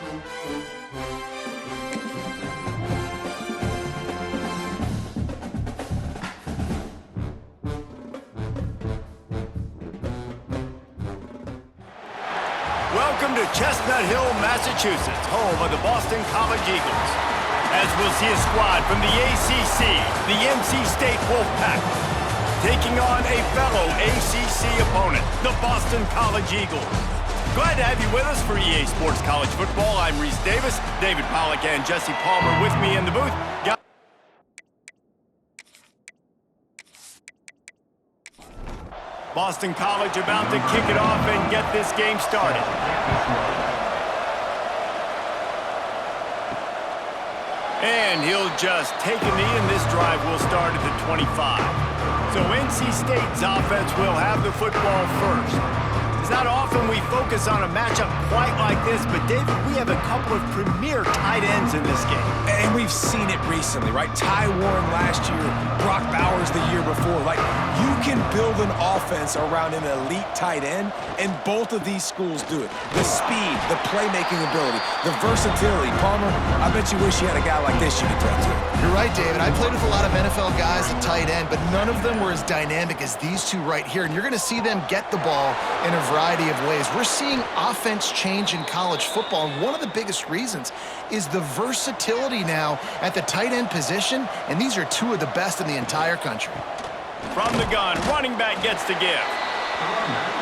Welcome to Chestnut Hill, Massachusetts, home of the Boston College Eagles. As we'll see a squad from the ACC, the NC State Wolfpack, taking on a fellow ACC opponent, the Boston College Eagles. Glad to have you with us for EA Sports College Football. I'm Reese Davis, David Pollack and Jesse Palmer with me in the booth. Boston College about to kick it off and get this game started. And he'll just take a knee, and this drive will start at the 25. So NC State's offense will have the football first. It's not often we focus on a matchup quite like this, but David, we have a couple of premier tight ends in this game. And we've seen it recently, right? Ty Warren last year, Brock Bowers the year before. Like, you can build an offense around an elite tight end, and both of these schools do it. The speed, the playmaking ability, the versatility. Palmer, I bet you wish you had a guy like this you could throw to. You're right, David. I played with a lot of NFL guys at tight end, but none of them were as dynamic as these two right here. And you're going to see them get the ball in a variety of ways. We're seeing offense change in college football, and one of the biggest reasons is the versatility now at the tight end position, and these are two of the best in the entire country. From the gun, running back gets the give.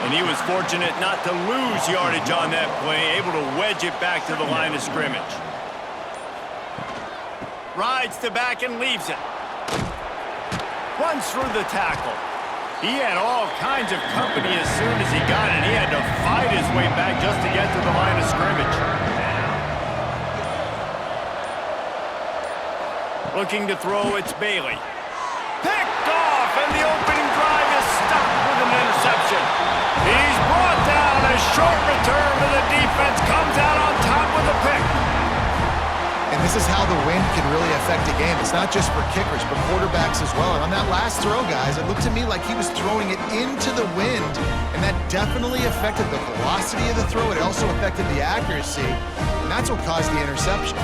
And he was fortunate not to lose yardage on that play, able to wedge it back to the line of scrimmage. Rides the back and leaves it. Runs through the tackle. He had all kinds of company as soon as he got it. He had to fight his way back just to get to the line of scrimmage. Looking to throw, it's Bailey. Picked off, and the opening drive is stopped with an interception. He's brought down. A short return, but the defense comes out on top with a pick. And this is how the wind can really affect a game. It's not just for kickers, but quarterbacks as well. And on that last throw, guys, it looked to me like he was throwing it into the wind, and that definitely affected the velocity of the throw. It also affected the accuracy, and that's what caused the interception.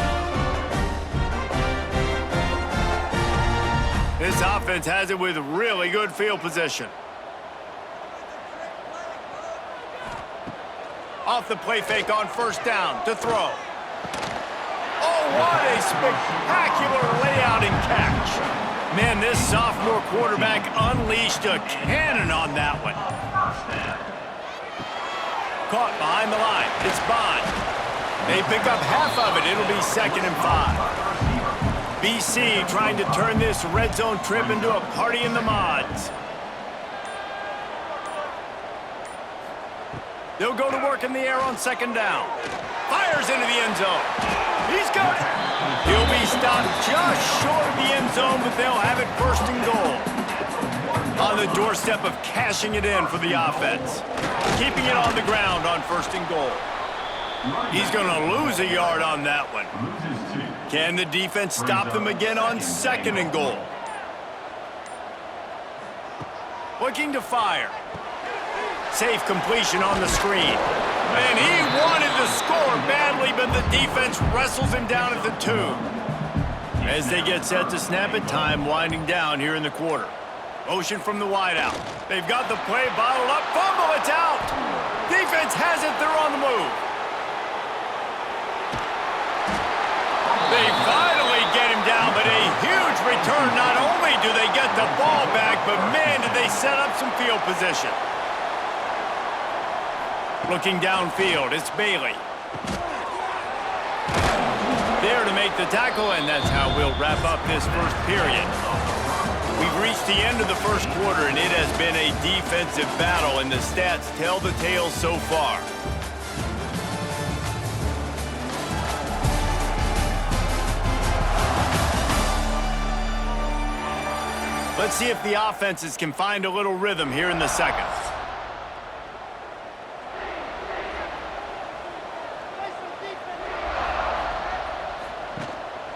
This offense has it with really good field position. Off the play fake on first down to throw. Oh, what a spectacular layout and catch. Man, this sophomore quarterback unleashed a cannon on that one. Caught behind the line. It's Bond. They pick up half of it. It'll be 2nd and 5. BC trying to turn this red zone trip into a party in the mods. They'll go to work in the air on 2nd down. Fires into the end zone. He's got it. He'll be stopped just short of the end zone, but they'll have it 1st and goal. On the doorstep of cashing it in for the offense. Keeping it on the ground on 1st and goal. He's going to lose a yard on that one. Can the defense stop them again on 2nd and goal? Looking to fire. Safe completion on the screen. And he wanted to score badly, but the defense wrestles him down at the 2. As they get set to snap it, time winding down here in the quarter. Motion from the wideout. They've got the play bottled up. Fumble, it's out. Defense has it, they're on the move. They finally get him down, but a huge return. Not only do they get the ball back, but man, did they set up some field position. Looking downfield, it's Bailey. There to make the tackle, and that's how we'll wrap up this first period. We've reached the end of the first quarter, and it has been a defensive battle, and the stats tell the tale so far. Let's see if the offenses can find a little rhythm here in the second.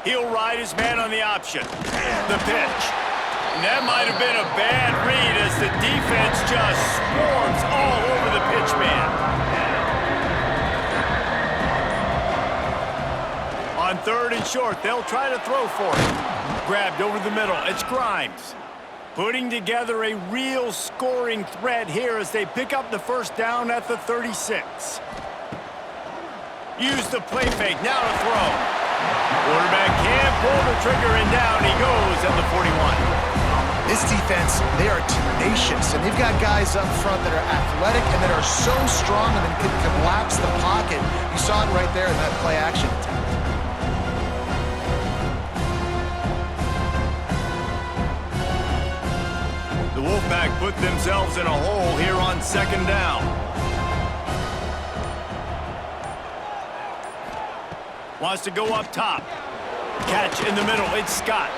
He'll ride his man on the option. The pitch. And that might have been a bad read as the defense just swarms all over the pitch man. third and short. They'll try to throw for it. Grabbed over the middle. It's Grimes. Putting together a real scoring threat here as they pick up the first down at the 36. Use the play fake. Now to throw. Quarterback can't pull the trigger, and down he goes at the 41. This defense, they are tenacious, and they've got guys up front that are athletic and that are so strong and that can collapse the pocket. You saw it right there in that play action attempt. The Wolfpack put themselves in a hole here on second down. Wants to go up top. Catch in the middle. It's Scott.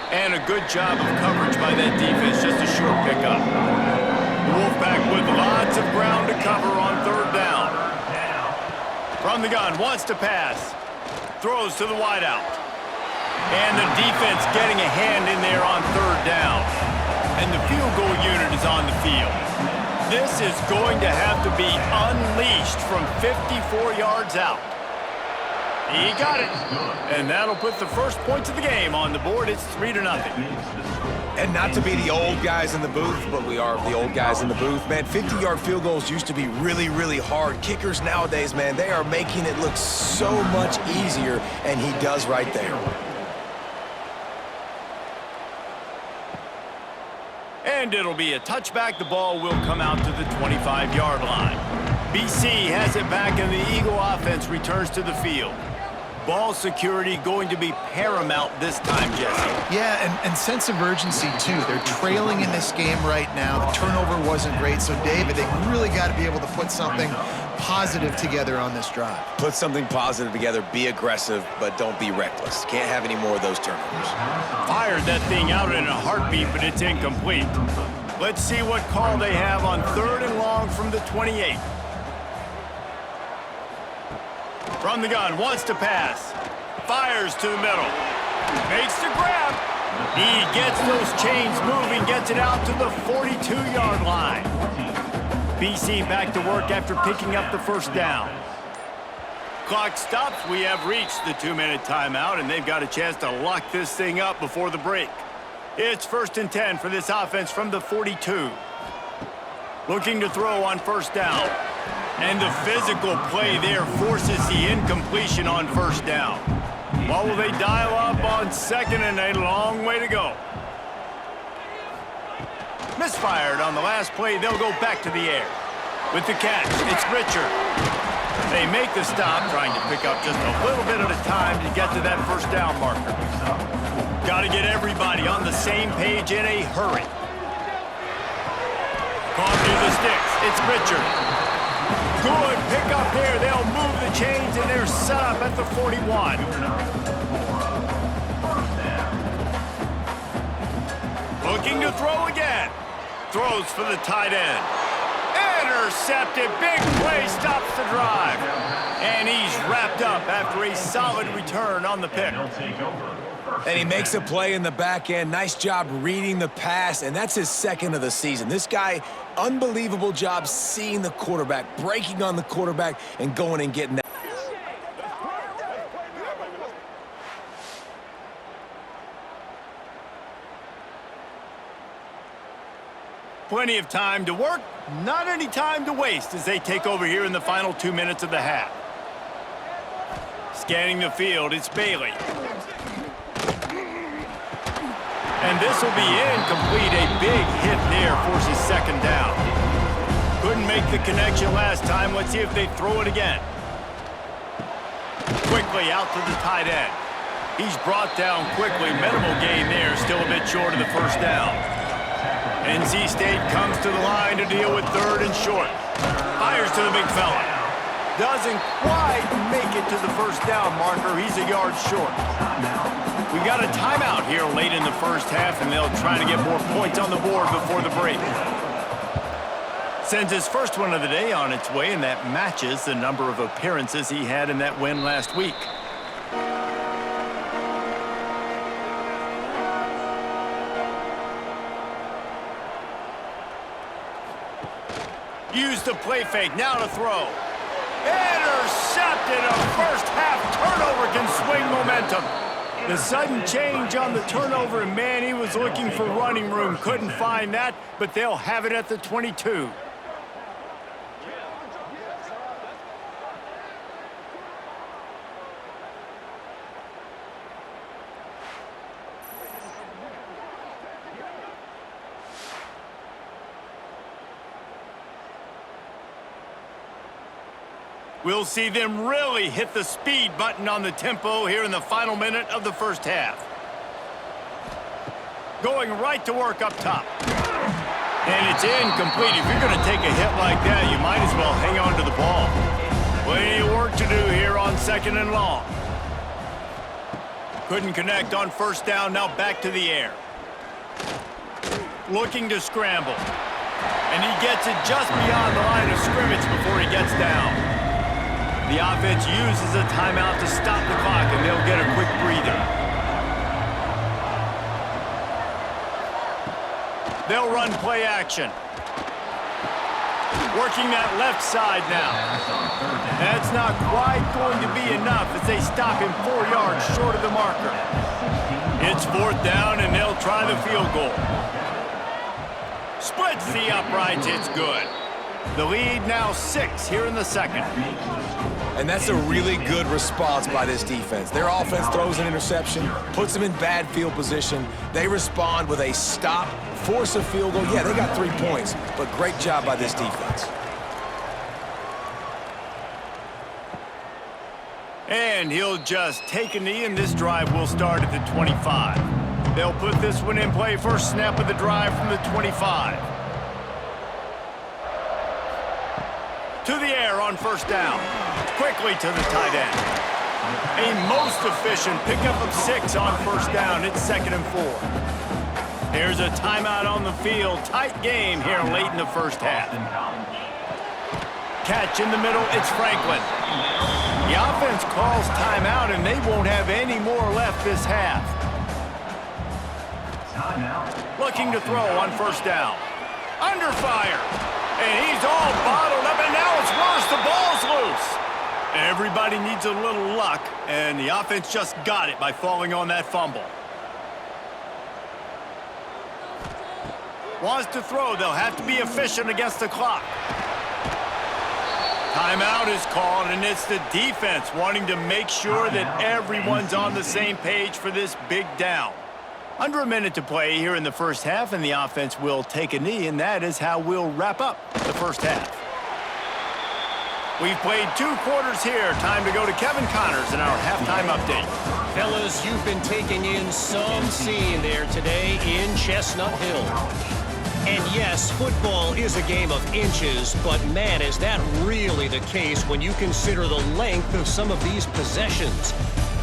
And a good job of coverage by that defense. Just a short pickup. The Wolfpack with lots of ground to cover on third down. From the gun. Wants to pass. Throws to the wideout. And the defense getting a hand in there on third down. And the field goal unit is on the field. This is going to have to be unleashed from 54 yards out. He got it. And that'll put the first points of the game on the board. It's 3-0. And not to be the old guys in the booth, but we are the old guys in the booth. Man, 50-yard field goals used to be really, really hard. Kickers nowadays, man, they are making it look so much easier, and he does right there. And it'll be a touchback. The ball will come out to the 25-yard line. BC has it back, and the Eagle offense returns to the field. Ball security going to be paramount this time, Jesse. Yeah, and sense of urgency, too. They're trailing in this game right now. The turnover wasn't great, so, David, they really got to be able to put something positive together on this drive. Put something positive together, be aggressive, but don't be reckless. Can't have any more of those turnovers. Fired that thing out in a heartbeat, but it's incomplete. Let's see what call they have on third and long from the 28. From the gun, wants to pass. Fires to the middle. Makes the grab. He gets those chains moving, gets it out to the 42-yard line. BC back to work after picking up the first down. Clock stops. We have reached the 2-minute timeout, and they've got a chance to lock this thing up before the break. It's 1st and 10 for this offense from the 42. Looking to throw on first down. And the physical play there forces the incompletion on first down. What will they dial up on second, and a long way to go? Misfired on the last play. They'll go back to the air. With the catch, it's Richard. They make the stop, trying to pick up just a little bit at a time to get to that first down marker. Got to get everybody on the same page in a hurry. Caught through the sticks. It's Richard. Good pick up there. They'll move the chains, and they're set up at the 41. Looking to throw again. Throws for the tight end. Intercepted. Big play stops the drive. And he's wrapped up after a solid return on the pick. And he makes a play in the back end. Nice job reading the pass, and that's his second of the season. This guy, unbelievable job seeing the quarterback, breaking on the quarterback, and going and getting that. Plenty of time to work, not any time to waste as they take over here in the final 2 minutes of the half. Scanning the field, it's Bailey. And this will be incomplete. A big hit there forces second down. Couldn't make the connection last time. Let's see if they throw it again. Quickly out to the tight end. He's brought down quickly. Minimal gain there. Still a bit short of the first down. NC State comes to the line to deal with third and short. Fires to the big fella. Doesn't quite make it to the first down marker. He's a yard short. We got a timeout here late in the first half, and they'll try to get more points on the board before the break. Sends his first one of the day on its way, and that matches the number of appearances he had in that win last week. Use the play fake, now to throw. Intercepted. A first half turnover can swing momentum. momentum. The sudden change on the turnover, and man, he was looking for running room. Couldn't find that, but they'll have it at the 22. We'll see them really hit the speed button on the tempo here in the final minute of the first half. Going right to work up top. And it's incomplete. If you're going to take a hit like that, you might as well hang on to the ball. Plenty of work to do here on 2nd and long. Couldn't connect on first down, now back to the air. Looking to scramble. And he gets it just beyond the line of scrimmage before he gets down. The offense uses a timeout to stop the clock, and they'll get a quick breather. They'll run play action. Working that left side now. That's not quite going to be enough as they stop him 4 yards short of the marker. It's 4th down, and they'll try the field goal. Splits the uprights, it's good. The lead now 6 here in the second. And that's a really good response by this defense. Their offense throws an interception, puts them in bad field position. They respond with a stop, force a field goal. Yeah, they got 3 points, but great job by this defense. And he'll just take a knee, and this drive will start at the 25. They'll put this one in play first snap of the drive from the 25. To the air on first down. Quickly to the tight end. A most efficient pickup of 6 on first down. It's 2nd and 4. There's a timeout on the field. Tight game here late in the first half. Catch in the middle. It's Franklin. The offense calls timeout, and they won't have any more left this half. Looking to throw on first down. Under fire. And he's all bottled up, and now it's worse. The ball's loose. Everybody needs a little luck, and the offense just got it by falling on that fumble. Wants to throw. They'll have to be efficient against the clock. Timeout is called, and it's the defense wanting to make sure that everyone's on the same page for this big down. Under a minute to play here in the first half, and the offense will take a knee, and that is how we'll wrap up the first half. We've played 2 quarters here. Time to go to Kevin Connors in our halftime update. Fellas, you've been taking in some scene there today in Chestnut Hill. And yes, football is a game of inches, but man, is that really the case when you consider the length of some of these possessions.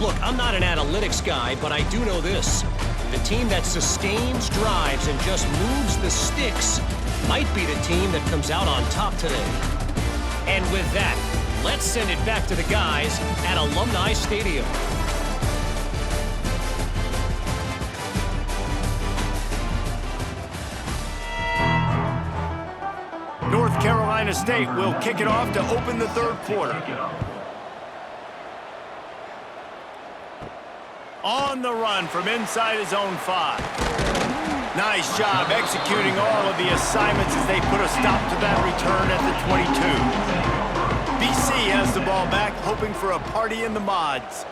Look, I'm not an analytics guy, but I do know this. The team that sustains drives and just moves the sticks might be the team that comes out on top today. And with that, let's send it back to the guys at Alumni Stadium. North Carolina State will kick it off to open the 3rd quarter. On the run from inside his own 5. Nice job executing all of the assignments as they put a stop to that return at the 22. BC has the ball back, hoping for a party in the mods.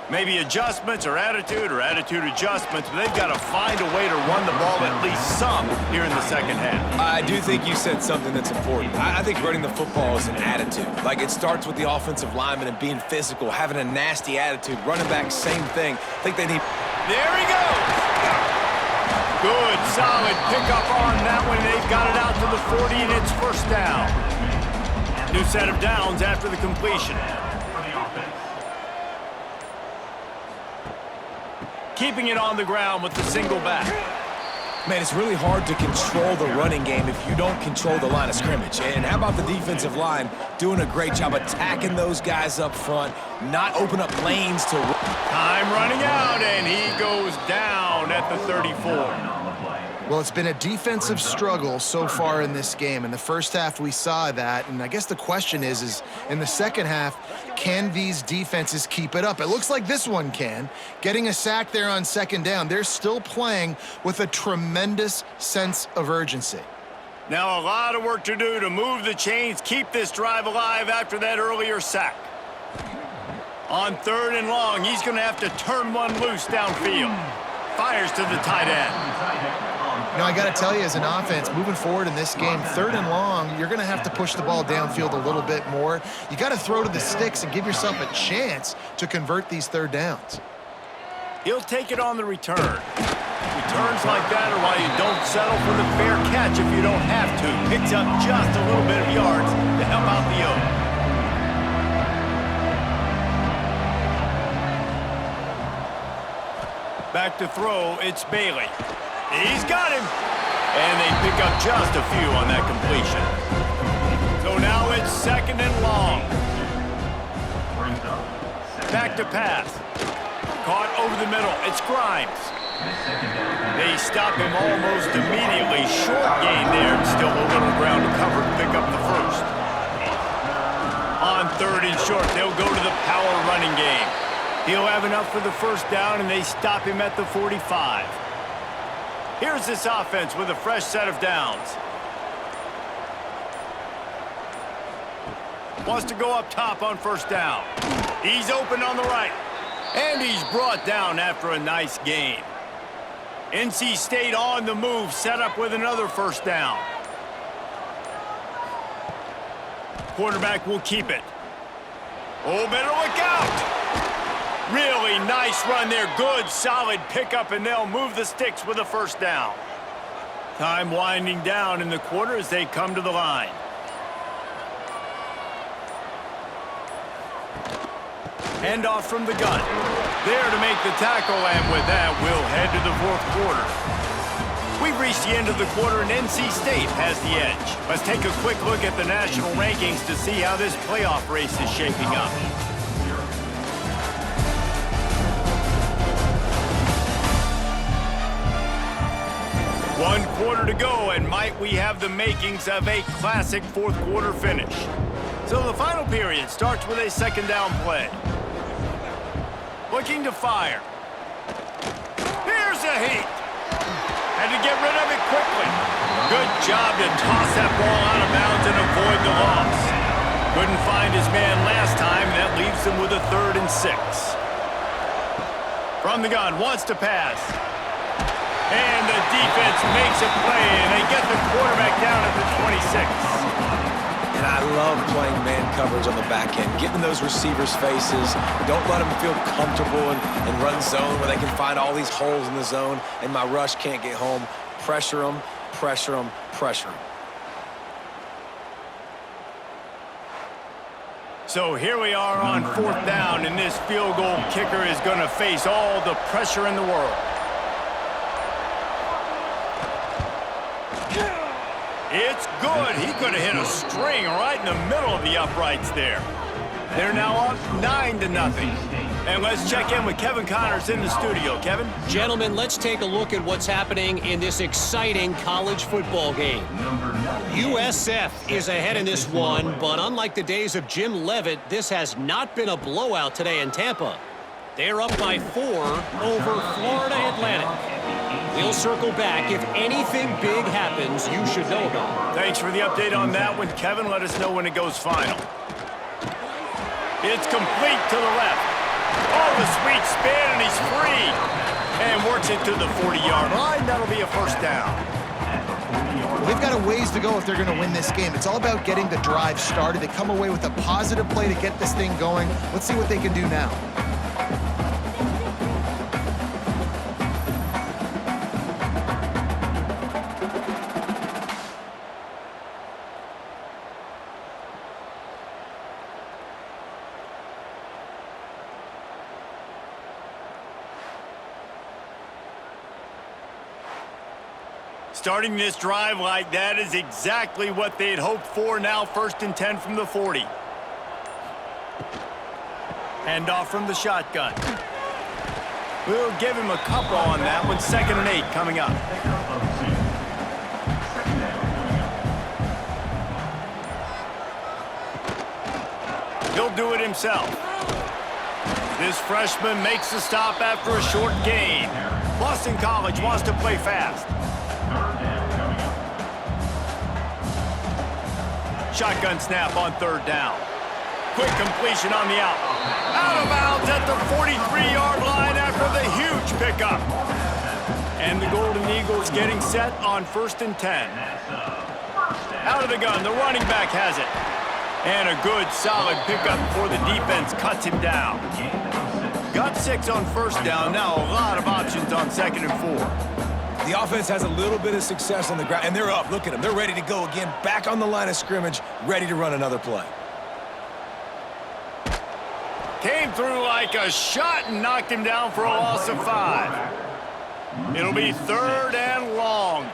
Maybe adjustments or attitude adjustments, but they've got to find a way to run the ball at least some here in the second half. I do think you said something that's important. I think running the football is an attitude. Like, it starts with the offensive lineman and being physical, having a nasty attitude. Running back, same thing. I think they need... There he goes! Good, solid pickup on that one. They've got it out to the 40, and it's first down. New set of downs after the completion. Keeping it on the ground with the single back. Man, it's really hard to control the running game if you don't control the line of scrimmage. And how about the defensive line doing a great job attacking those guys up front, not open up lanes to... Time running out, and he goes down at the 34. Well, it's been a defensive struggle so far in this game. In the first half, we saw that, and I guess the question is in the second half, can these defenses keep it up? It looks like this one can. Getting a sack there on second down, they're still playing with a tremendous sense of urgency. Now a lot of work to do to move the chains, keep this drive alive after that earlier sack. On 3rd and long, he's going to have to turn one loose downfield. Fires to the tight end. Now, I got to tell you, as an offense, moving forward in this game, 3rd and long, you're going to have to push the ball downfield a little bit more. You got to throw to the sticks and give yourself a chance to convert these 3rd downs. He'll take it on the return. Returns like that are why you don't settle for the fair catch if you don't have to. Picks up just a little bit of yards to help out the O. Back to throw, it's Bailey. He's got him. And they pick up just a few on that completion. So now it's 2nd and long. Back to pass. Caught over the middle. It's Grimes. They stop him almost immediately. Short gain there, and still a little ground to cover to pick up the first. On 3rd and short, they'll go to the power running game. He'll have enough for the first down, and they stop him at the 45. Here's this offense with a fresh set of downs. Wants to go up top on 1st down. He's open on the right. And he's brought down after a nice gain. NC State on the move, set up with another 1st down. Quarterback will keep it. Oh, better look out! Really nice run there. Good, solid pickup, and they'll move the sticks with a 1st down. Time winding down in the quarter as they come to the line. Handoff from the gun. There to make the tackle, and with that, we'll head to the 4th quarter. We've reached the end of the quarter, and NC State has the edge. Let's take a quick look at the national rankings to see how this playoff race is shaping up. One quarter to go, and might we have the makings of a classic 4th quarter finish. So the final period starts with a 2nd down play. Looking to fire. Here's a heat. Had to get rid of it quickly. Good job to toss that ball out of bounds and avoid the loss. Couldn't find his man last time, and that leaves him with a 3rd and 6. From the gun, wants to pass. And the defense makes a play, and they get the quarterback down at the 26. And I love playing man coverage on the back end, getting in those receivers' faces. Don't let them feel comfortable and run zone where they can find all these holes in the zone, and my rush can't get home. Pressure them, pressure them, pressure them. So here we are on 4th down, and this field goal kicker is going to face all the pressure in the world. It's good. He could have hit a string right in the middle of the uprights there. They're now up 9-0. And let's check in with Kevin Connors in the studio. Kevin? Gentlemen, let's take a look at what's happening in this exciting college football game. USF is ahead in this one, but unlike the days of Jim Leavitt, this has not been a blowout today in Tampa. They're up by 4 over Florida Atlantic. We'll circle back. If anything big happens, you should know about it. Thanks for the update on that one, Kevin. Let us know when it goes final. It's complete to the left. Oh, the sweet spin, and he's free. And works it to the 40-yard line. That'll be a 1st down. Well, they've got a ways to go if they're going to win this game. It's all about getting the drive started. They come away with a positive play to get this thing going. Let's see what they can do now. Starting this drive like that is exactly what they'd hoped for. Now 1st and 10 from the 40. Handoff from the shotgun. We'll give him a couple on that one. 2nd and 8 coming up. do it himself. This freshman makes the stop after a short gain. Boston College wants to play fast. Shotgun snap on third down. Quick completion on the out. Out of bounds at the 43-yard line after the huge pickup. And the Golden Eagles getting set on 1st and 10. Out of the gun, the running back has it. And a good, solid pickup before the defense cuts him down. Got 6 on 1st down, now a lot of options on 2nd and 4. The offense has a little bit of success on the ground, and they're up. Look at them. They're ready to go again, back on the line of scrimmage, ready to run another play. Came through like a shot and knocked him down for a loss of 5. It'll be 3rd and long.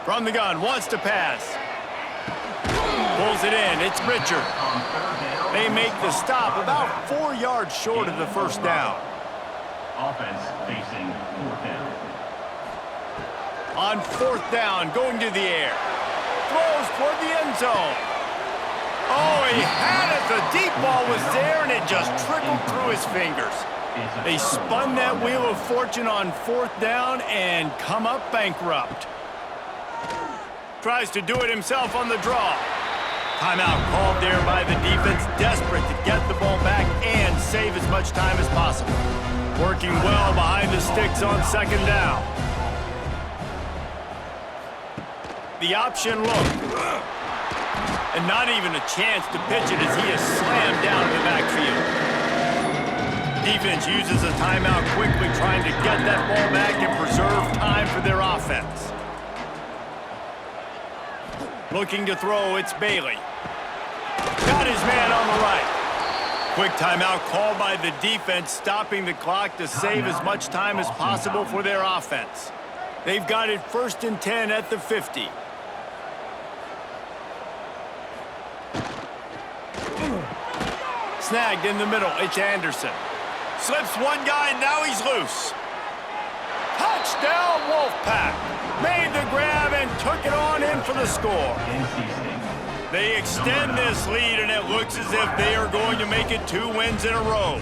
From the gun, wants to pass. Pulls it in, it's Richard. They make the stop about 4 yards short of the 1st down. Offense facing 4th down. On 4th down, going to the air. Throws toward the end zone. Oh, he had it. The deep ball was there, and it just trickled through his fingers. They spun that wheel of fortune on 4th down and come up bankrupt. Tries to do it himself on the draw. Timeout called there by the defense, desperate to get the ball back and save as much time as possible. Working well behind the sticks on 2nd down. The option look. And not even a chance to pitch it as he is slammed down in the backfield. Defense uses a timeout quickly, trying to get that ball back and preserve time for their offense. Looking to throw, it's Bailey. Got his man on the right. Quick timeout called by the defense, stopping the clock to save as much time as possible for their offense. They've got it 1st and 10 at the 50. Snagged in the middle, it's Anderson. Slips one guy, and now he's loose. Touchdown, Wolfpack. Made the grab and took it on in for the score. They extend this lead, and it looks as if they are going to make it 2 wins in a row.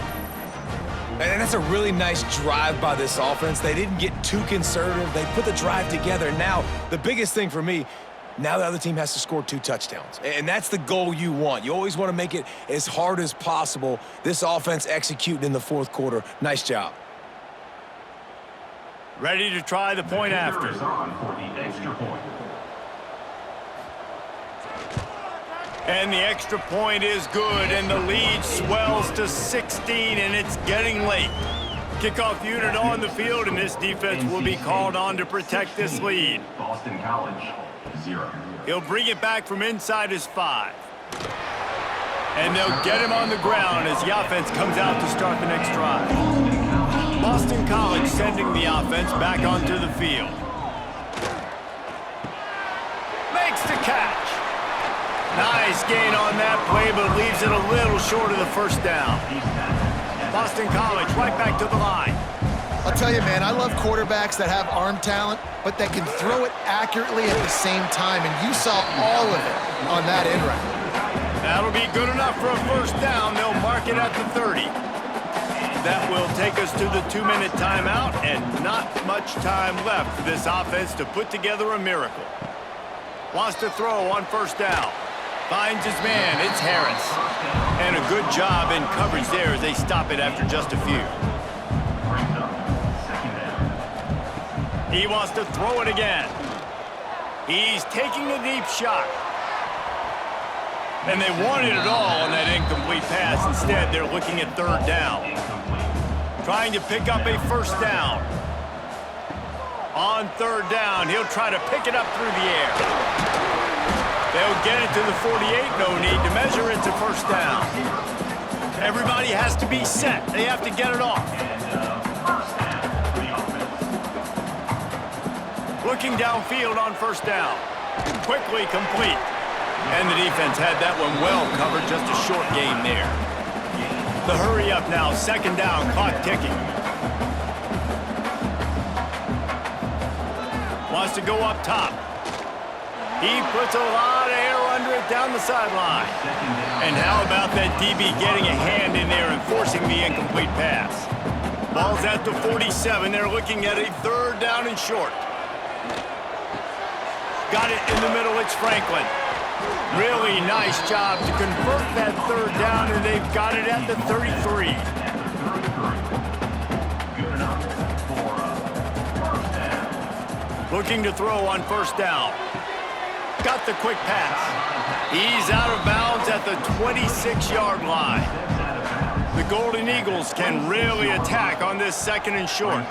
And that's a really nice drive by this offense. They didn't get too conservative. They put the drive together. Now, the biggest thing for me, now the other team has to score 2 touchdowns. And that's the goal you want. You always want to make it as hard as possible. This offense executing in the 4th quarter. Nice job. Ready to try the point after. And the extra point is good, and the lead swells to 16, and it's getting late. Kickoff unit on the field, and this defense will be called on to protect this lead. Boston College, 0. He'll bring it back from inside his 5. And they'll get him on the ground as the offense comes out to start the next drive. Boston College sending the offense back onto the field. Makes the catch. Nice gain on that play, but leaves it a little short of the 1st down. Boston College right back to the line. I'll tell you, man, I love quarterbacks that have arm talent, but that can throw it accurately at the same time, and you saw all of it on that end route. That'll be good enough for a 1st down. They'll mark it at the 30. That will take us to the 2-minute timeout, and not much time left for this offense to put together a miracle. Wants to throw on 1st down. Finds his man, it's Harris. And a good job in coverage there as they stop it after just a few. He wants to throw it again. He's taking a deep shot. And they wanted it all on that incomplete pass. Instead, they're looking at 3rd down. Trying to pick up a 1st down. On 3rd down, he'll try to pick it up through the air. They'll get it to the 48, no need to measure it to 1st down. Everybody has to be set. They have to get it off. Looking downfield on 1st down. Quickly complete. And the defense had that one well covered, just a short gain there. The hurry up now, 2nd down, clock ticking. Wants to go up top. He puts a lot of air under it down the sideline. And how about that DB getting a hand in there and forcing the incomplete pass? Ball's at the 47. They're looking at a 3rd down and short. Got it in the middle. It's Franklin. Really nice job to convert that 3rd down, and they've got it at the 33. Looking to throw on 1st down. Got the quick pass. He's out of bounds at the 26-yard line. The Golden Eagles can really attack on this 2nd and short.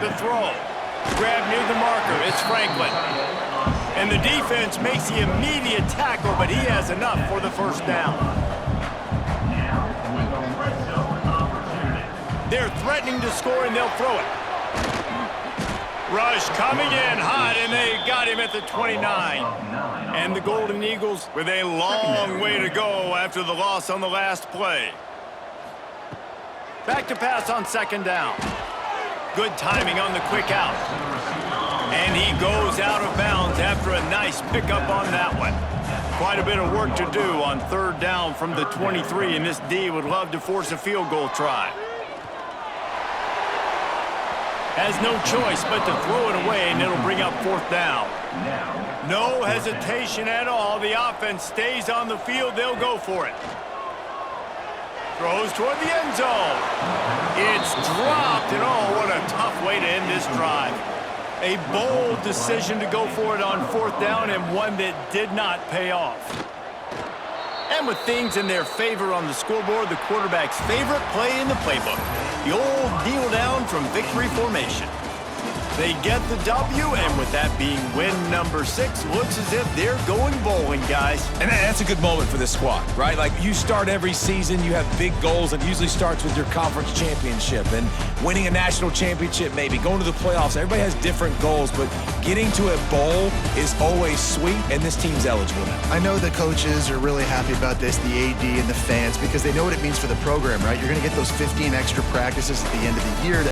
The throw. Grab near the marker. It's Franklin. And the defense makes the immediate tackle, but he has enough for the 1st down. They're threatening to score, and they'll throw it. Rush coming in hot, and they got him at the 29. And the Golden Eagles with a long way to go after the loss on the last play. Back to pass on 2nd down. Good timing on the quick out. And he goes out of bounds after a nice pickup on that one. Quite a bit of work to do on 3rd down from the 23, and this D would love to force a field goal try. Has no choice but to throw it away, and it'll bring up 4th down. No hesitation at all. The offense stays on the field. They'll go for it. Throws toward the end zone. It's dropped, and oh, what a tough way to end this drive. A bold decision to go for it on 4th down, and one that did not pay off. And with things in their favor on the scoreboard, the quarterback's favorite play in the playbook, the old kneel down from victory formation. They get the W, and with that being win number 6, looks as if they're going bowling, guys. And that's a good moment for this squad, right? Like, you start every season, you have big goals, and it usually starts with your conference championship and winning a national championship, maybe going to the playoffs. Everybody has different goals, but getting to a bowl is always sweet, and this team's eligible now. I know the coaches are really happy about this, the AD and the fans, because they know what it means for the program, right? You're going to get those 15 extra practices at the end of the year to